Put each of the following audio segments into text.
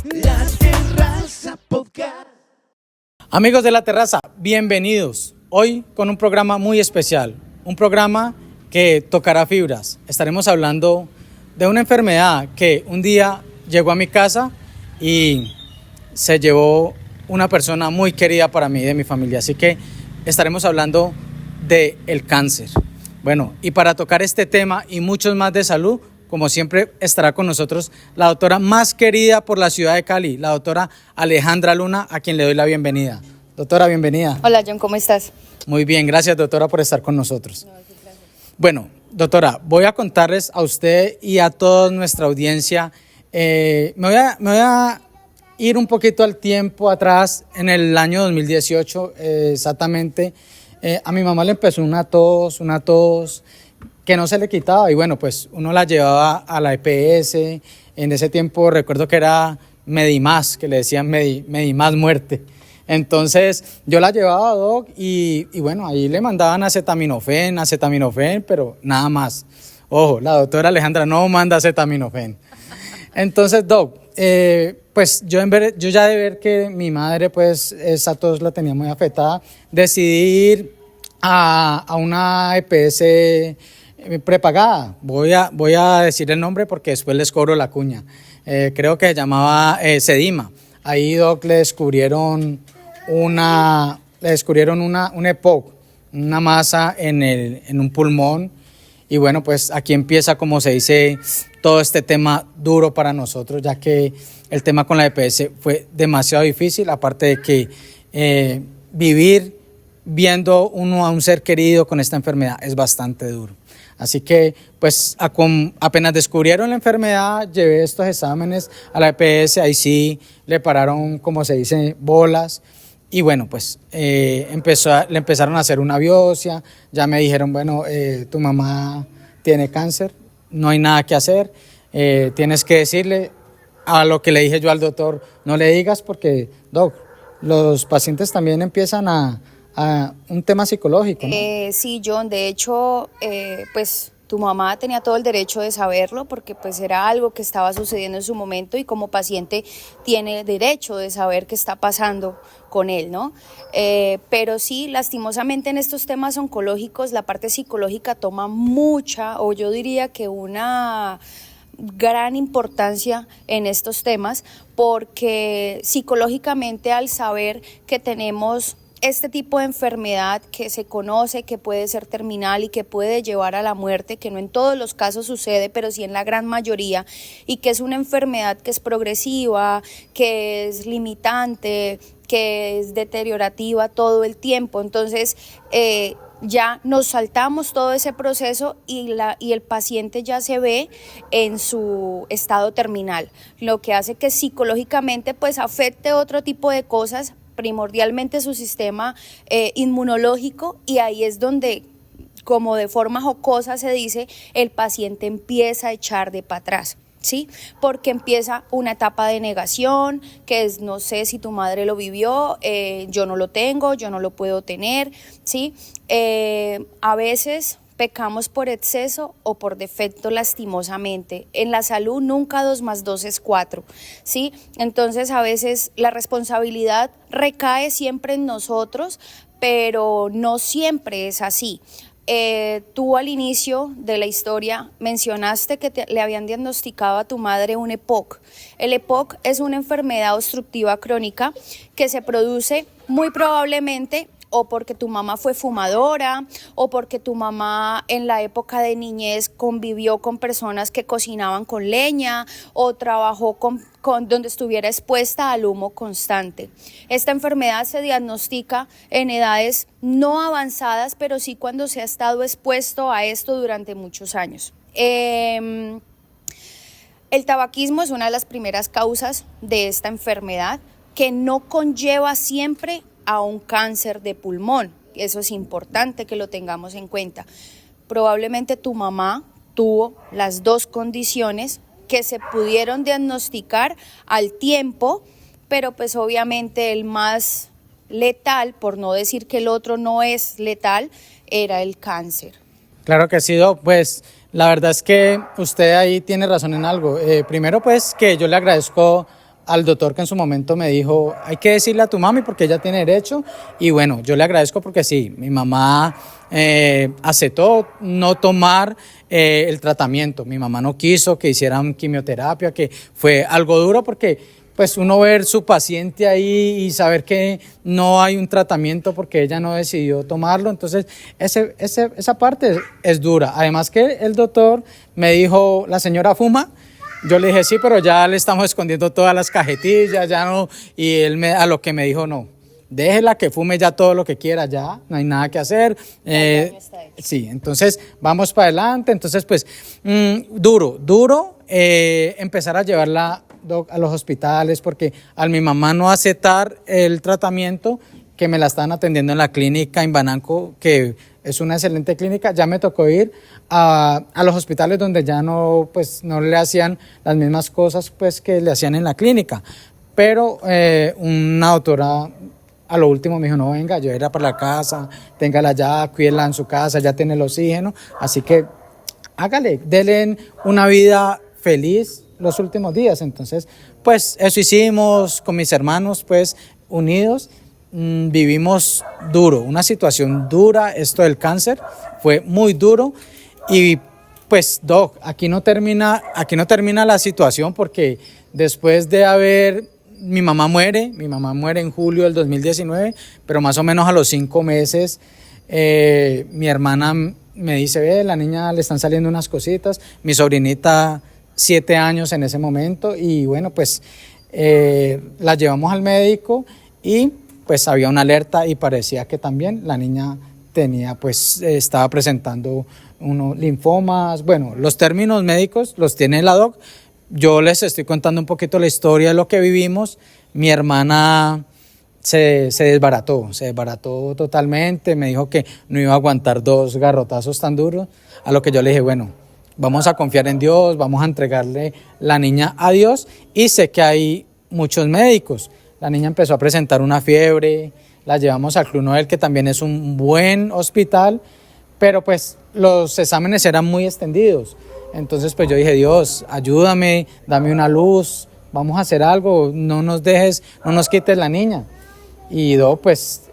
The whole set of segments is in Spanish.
La Terraza Podcast. Amigos de La Terraza, bienvenidos. Hoy con un programa muy especial, un programa que tocará fibras. Estaremos hablando de una enfermedad que un día llegó a mi casa y se llevó una persona muy querida para mí, de mi familia. Así que estaremos hablando del cáncer. Bueno, y para tocar este tema y muchos más de salud, como siempre estará con nosotros la doctora más querida por la ciudad de Cali, la doctora Alejandra Luna, a quien le doy la bienvenida. Doctora, bienvenida. Hola John, ¿cómo estás? Muy bien, gracias doctora por estar con nosotros. Bueno, doctora, voy a contarles a usted y a toda nuestra audiencia, me voy a ir un poquito al tiempo atrás, en el año 2018 exactamente. A mi mamá le empezó una tos que no se le quitaba y bueno, pues uno la llevaba a la EPS. En ese tiempo recuerdo que era Medimás, que le decían Medimás muerte. Entonces yo la llevaba a Doc y bueno, ahí le mandaban acetaminofén, pero nada más. Ojo, la doctora Alejandra no manda acetaminofén. Entonces, Doc, pues yo ya de ver que mi madre pues esa tos la tenía muy afectada, decidí ir a una EPS prepagada. Voy a decir el nombre porque después les cobro la cuña. Creo que se llamaba Sedima. Ahí, Doc, le descubrieron una EPOC, una masa en un pulmón. Y bueno, pues aquí empieza, como se dice, todo este tema duro para nosotros, ya que el tema con la EPS fue demasiado difícil, aparte de que vivir viendo uno a un ser querido con esta enfermedad es bastante duro. Así que, pues, apenas descubrieron la enfermedad, llevé estos exámenes a la EPS, ahí sí le pararon, como se dice, bolas. Y bueno, pues le empezaron a hacer una biopsia, ya me dijeron, bueno, tu mamá tiene cáncer, no hay nada que hacer, tienes que decirle, a lo que le dije yo al doctor, no le digas porque, Doc, los pacientes también empiezan a un tema psicológico, ¿no? Sí, John, de hecho, pues tu mamá tenía todo el derecho de saberlo porque pues era algo que estaba sucediendo en su momento y como paciente tiene derecho de saber qué está pasando con él, ¿no? Pero sí, lastimosamente en estos temas oncológicos la parte psicológica toma mucha, o yo diría que una gran importancia en estos temas, porque psicológicamente al saber que tenemos este tipo de enfermedad que se conoce que puede ser terminal y que puede llevar a la muerte, que no en todos los casos sucede, pero sí en la gran mayoría, y que es una enfermedad que es progresiva, que es limitante, que es deteriorativa todo el tiempo. Entonces, ya nos saltamos todo ese proceso y el paciente ya se ve en su estado terminal, lo que hace que psicológicamente pues afecte otro tipo de cosas, primordialmente su sistema inmunológico, y ahí es donde, como de forma jocosa se dice, el paciente empieza a echar de para atrás. ¿Sí? Porque empieza una etapa de negación, que es, no sé si tu madre lo vivió, yo no lo tengo, yo no lo puedo tener, ¿sí? A veces pecamos por exceso o por defecto, lastimosamente. En la salud nunca 2 más 2 es 4, ¿sí? Entonces a veces la responsabilidad recae siempre en nosotros, pero no siempre es así. Tú al inicio de la historia mencionaste que le habían diagnosticado a tu madre un EPOC. El EPOC es una enfermedad obstructiva crónica que se produce muy probablemente o porque tu mamá fue fumadora, o porque tu mamá en la época de niñez convivió con personas que cocinaban con leña, o trabajó donde estuviera expuesta al humo constante. Esta enfermedad se diagnostica en edades no avanzadas, pero sí cuando se ha estado expuesto a esto durante muchos años. El tabaquismo es una de las primeras causas de esta enfermedad, que no conlleva siempre a un cáncer de pulmón. Eso es importante que lo tengamos en cuenta. Probablemente tu mamá tuvo las dos condiciones que se pudieron diagnosticar al tiempo, pero pues obviamente el más letal, por no decir que el otro no es letal, era el cáncer. Claro que sí, Doc. Pues la verdad es que usted ahí tiene razón en algo. Primero pues que yo le agradezco al doctor que en su momento me dijo, hay que decirle a tu mami porque ella tiene derecho. Y bueno, yo le agradezco porque sí, mi mamá aceptó no tomar el tratamiento. Mi mamá no quiso que hicieran quimioterapia, que fue algo duro porque pues uno ver su paciente ahí y saber que no hay un tratamiento porque ella no decidió tomarlo, entonces esa parte es dura. Además que el doctor me dijo, la señora fuma. Yo le dije, sí, pero ya le estamos escondiendo todas las cajetillas, ya no, y él a lo que me dijo, no, déjela que fume ya todo lo que quiera, ya, no hay nada que hacer. Sí, entonces vamos para adelante, entonces pues duro empezar a llevarla a los hospitales, porque al mi mamá no aceptar el tratamiento, que me la estaban atendiendo en la clínica en Bananco, que es una excelente clínica, ya me tocó ir a los hospitales donde ya no, pues, no le hacían las mismas cosas pues, que le hacían en la clínica. Pero una doctora a lo último me dijo, no, venga, yo era para la casa, téngala ya, cuídela en su casa, ya tiene el oxígeno, así que hágale, denle una vida feliz los últimos días. Entonces, pues eso hicimos con mis hermanos, pues unidos. Vivimos duro, una situación dura, esto del cáncer fue muy duro y pues Doc, aquí no termina la situación porque después de mi mamá muere en julio del 2019, pero más o menos a los 5 meses mi hermana me dice, ve, la niña le están saliendo unas cositas, mi sobrinita 7 años en ese momento y bueno, pues la llevamos al médico y pues había una alerta y parecía que también la niña estaba presentando unos linfomas. Bueno, los términos médicos los tiene la doc. Yo les estoy contando un poquito la historia de lo que vivimos. Mi hermana se desbarató totalmente, me dijo que no iba a aguantar 2 garrotazos tan duros, a lo que yo le dije, bueno, vamos a confiar en Dios, vamos a entregarle la niña a Dios y sé que hay muchos médicos. La niña empezó a presentar una fiebre, la llevamos al Club Nobel, que también es un buen hospital, pero pues los exámenes eran muy extendidos. Entonces pues yo dije, Dios, ayúdame, dame una luz, vamos a hacer algo, no nos quites la niña. Y pues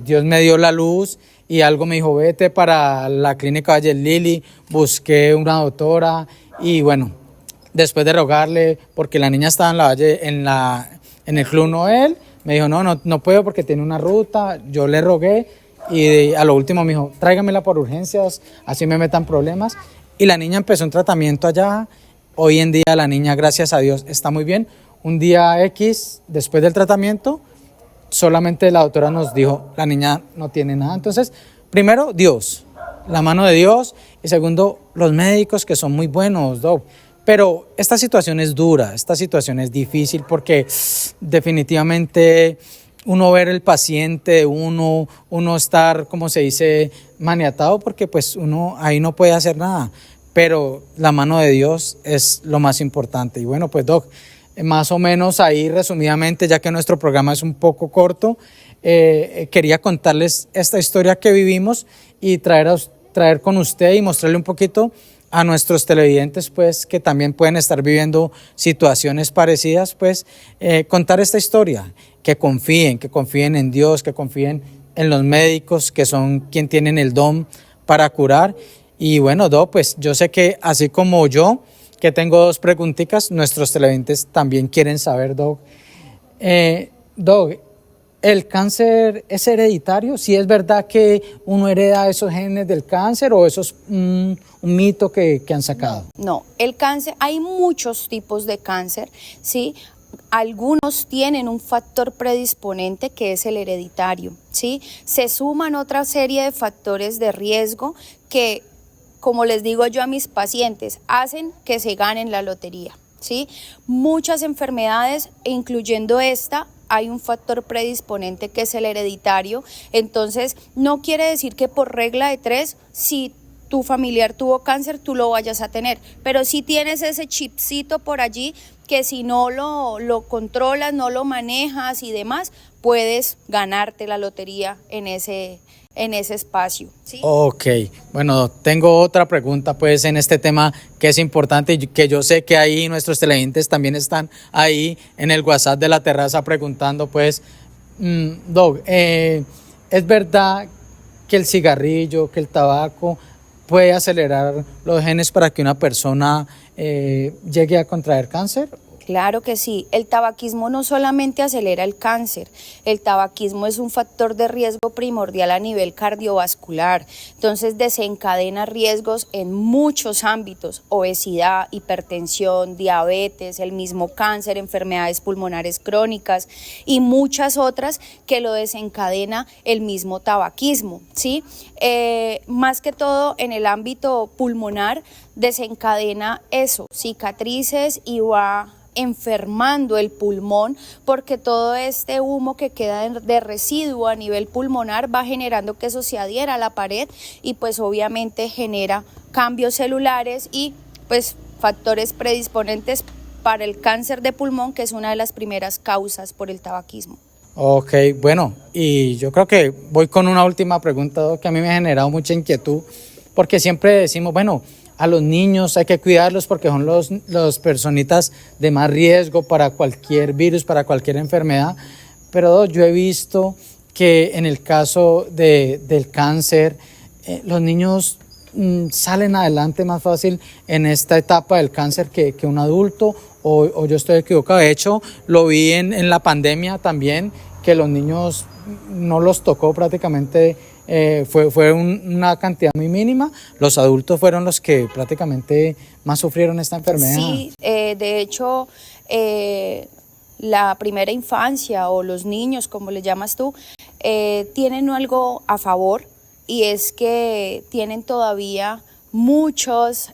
Dios me dio la luz y algo me dijo, vete para la clínica Valle Lili, busqué una doctora y bueno, después de rogarle, porque la niña estaba en la Valle, en el Club Nobel, me dijo, no puedo porque tiene una ruta, yo le rogué y a lo último me dijo, tráigamela por urgencias, así me metan problemas. Y la niña empezó un tratamiento allá, hoy en día la niña, gracias a Dios, está muy bien. Un día X, después del tratamiento, solamente la doctora nos dijo, la niña no tiene nada. Entonces, primero, Dios, la mano de Dios, y segundo, los médicos que son muy buenos, Doc. Pero esta situación es dura, esta situación es difícil porque definitivamente uno ver el paciente, uno estar, como se dice, maniatado porque pues uno ahí no puede hacer nada. Pero la mano de Dios es lo más importante. Y bueno, pues Doc, más o menos ahí resumidamente, ya que nuestro programa es un poco corto, quería contarles esta historia que vivimos y traer con usted y mostrarle un poquito a nuestros televidentes, pues, que también pueden estar viviendo situaciones parecidas, pues, contar esta historia, que confíen en Dios, que confíen en los médicos, que son quien tienen el don para curar. Y bueno, Doc, pues, yo sé que así como yo, que tengo 2 preguntitas, nuestros televidentes también quieren saber, Doc. Doc, ¿el cáncer es hereditario? ¿Sí es verdad que uno hereda esos genes del cáncer o eso es un mito que han sacado? No, el cáncer, hay muchos tipos de cáncer, ¿sí? Algunos tienen un factor predisponente que es el hereditario, ¿sí? Se suman otra serie de factores de riesgo que, como les digo yo a mis pacientes, hacen que se ganen la lotería, ¿sí? Muchas enfermedades, incluyendo esta, hay un factor predisponente que es el hereditario. Entonces no quiere decir que por regla de 3, si tu familiar tuvo cáncer, tú lo vayas a tener, pero si tienes ese chipcito por allí que si no lo controlas, no lo manejas y demás, puedes ganarte la lotería en ese en ese espacio, ¿sí? Ok, bueno, tengo otra pregunta pues en este tema que es importante y que yo sé que ahí nuestros televidentes también están ahí en el WhatsApp de la terraza preguntando pues, Doc, ¿es verdad que el cigarrillo, que el tabaco puede acelerar los genes para que una persona llegue a contraer cáncer? Claro que sí, el tabaquismo no solamente acelera el cáncer, el tabaquismo es un factor de riesgo primordial a nivel cardiovascular, entonces desencadena riesgos en muchos ámbitos, obesidad, hipertensión, diabetes, el mismo cáncer, enfermedades pulmonares crónicas y muchas otras que lo desencadena el mismo tabaquismo, ¿sí? Más que todo en el ámbito pulmonar desencadena eso, cicatrices y va enfermando el pulmón porque todo este humo que queda de residuo a nivel pulmonar va generando que eso se adhiera a la pared y pues obviamente genera cambios celulares y pues factores predisponentes para el cáncer de pulmón, que es una de las primeras causas por el tabaquismo. Ok, bueno, y yo creo que voy con una última pregunta, Doc, que a mí me ha generado mucha inquietud, porque siempre decimos, bueno, a los niños hay que cuidarlos porque son los personitas de más riesgo para cualquier virus, para cualquier enfermedad, pero yo he visto que en el caso del cáncer, los niños salen adelante más fácil en esta etapa del cáncer que un adulto, o yo estoy equivocado. De hecho, lo vi en la pandemia también, que los niños no los tocó prácticamente. Fue una cantidad muy mínima. Los adultos fueron los que prácticamente más sufrieron esta enfermedad. Sí, de hecho, la primera infancia o los niños, como le llamas tú, tienen algo a favor y es que tienen todavía muchos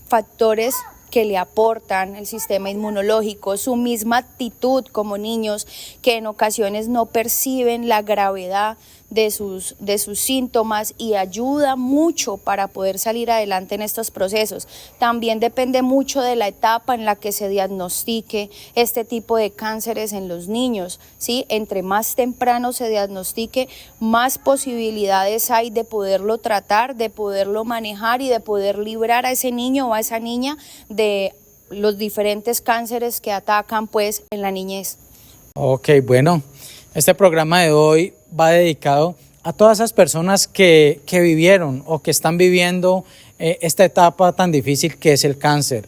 factores que le aportan el sistema inmunológico, su misma actitud como niños que en ocasiones no perciben la gravedad de sus síntomas y ayuda mucho para poder salir adelante en estos procesos. También depende mucho de la etapa en la que se diagnostique este tipo de cánceres en los niños, ¿sí? Entre más temprano se diagnostique, más posibilidades hay de poderlo tratar, de poderlo manejar y de poder librar a ese niño o a esa niña de los diferentes cánceres que atacan pues en la niñez. Ok, bueno, este programa de hoy va dedicado a todas esas personas que vivieron o que están viviendo esta etapa tan difícil que es el cáncer.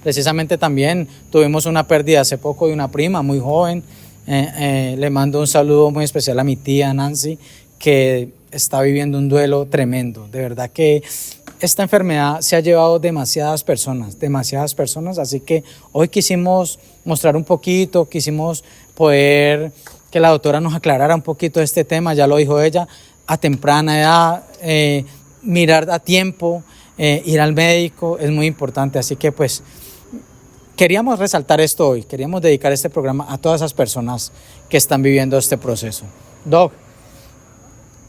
Precisamente también tuvimos una pérdida hace poco de una prima muy joven. Le mando un saludo muy especial a mi tía Nancy, que está viviendo un duelo tremendo. De verdad que esta enfermedad se ha llevado demasiadas personas, así que hoy quisimos mostrar un poquito, quisimos poder que la doctora nos aclarara un poquito este tema, ya lo dijo ella, a temprana edad, mirar a tiempo, ir al médico es muy importante, así que pues queríamos resaltar esto hoy, queríamos dedicar este programa a todas esas personas que están viviendo este proceso. Doc,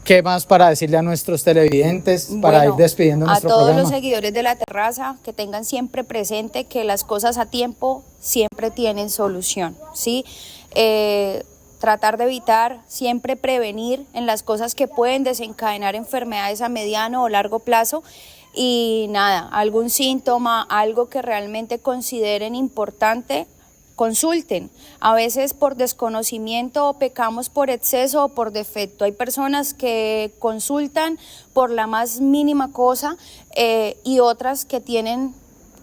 ¿qué más para decirle a nuestros televidentes para ir despidiendo nuestro programa? A todos los seguidores de la terraza, que tengan siempre presente que las cosas a tiempo siempre tienen solución, ¿sí? Tratar de evitar, siempre prevenir en las cosas que pueden desencadenar enfermedades a mediano o largo plazo. Y nada, algún síntoma, algo que realmente consideren importante, consulten. A veces por desconocimiento pecamos por exceso o por defecto. Hay personas que consultan por la más mínima cosa y otras que tienen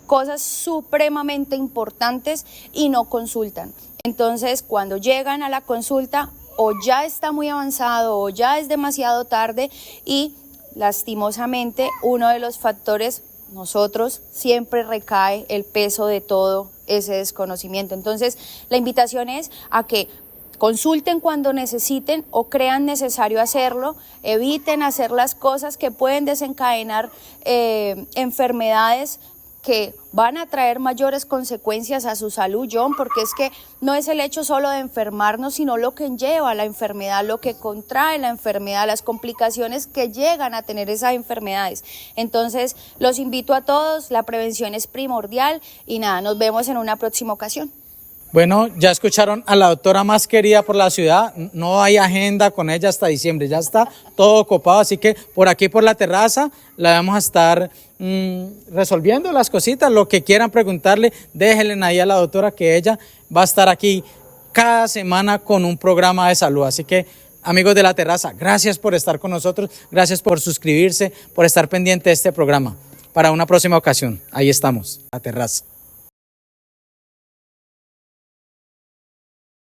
cosas supremamente importantes y no consultan. Entonces, cuando llegan a la consulta, o ya está muy avanzado o ya es demasiado tarde y lastimosamente uno de los factores, nosotros, siempre recae el peso de todo ese desconocimiento. Entonces, la invitación es a que consulten cuando necesiten o crean necesario hacerlo, eviten hacer las cosas que pueden desencadenar enfermedades que van a traer mayores consecuencias a su salud, John, porque es que no es el hecho solo de enfermarnos, sino lo que lleva la enfermedad, lo que contrae la enfermedad, las complicaciones que llegan a tener esas enfermedades. Entonces, los invito a todos, la prevención es primordial y nada, nos vemos en una próxima ocasión. Bueno, ya escucharon a la doctora más querida por la ciudad. No hay agenda con ella hasta diciembre. Ya está todo copado. Así que por aquí, por la terraza, la vamos a estar resolviendo las cositas. Lo que quieran preguntarle, déjenle ahí a la doctora que ella va a estar aquí cada semana con un programa de salud. Así que, amigos de la terraza, gracias por estar con nosotros. Gracias por suscribirse, por estar pendiente de este programa. Para una próxima ocasión, ahí estamos, la terraza.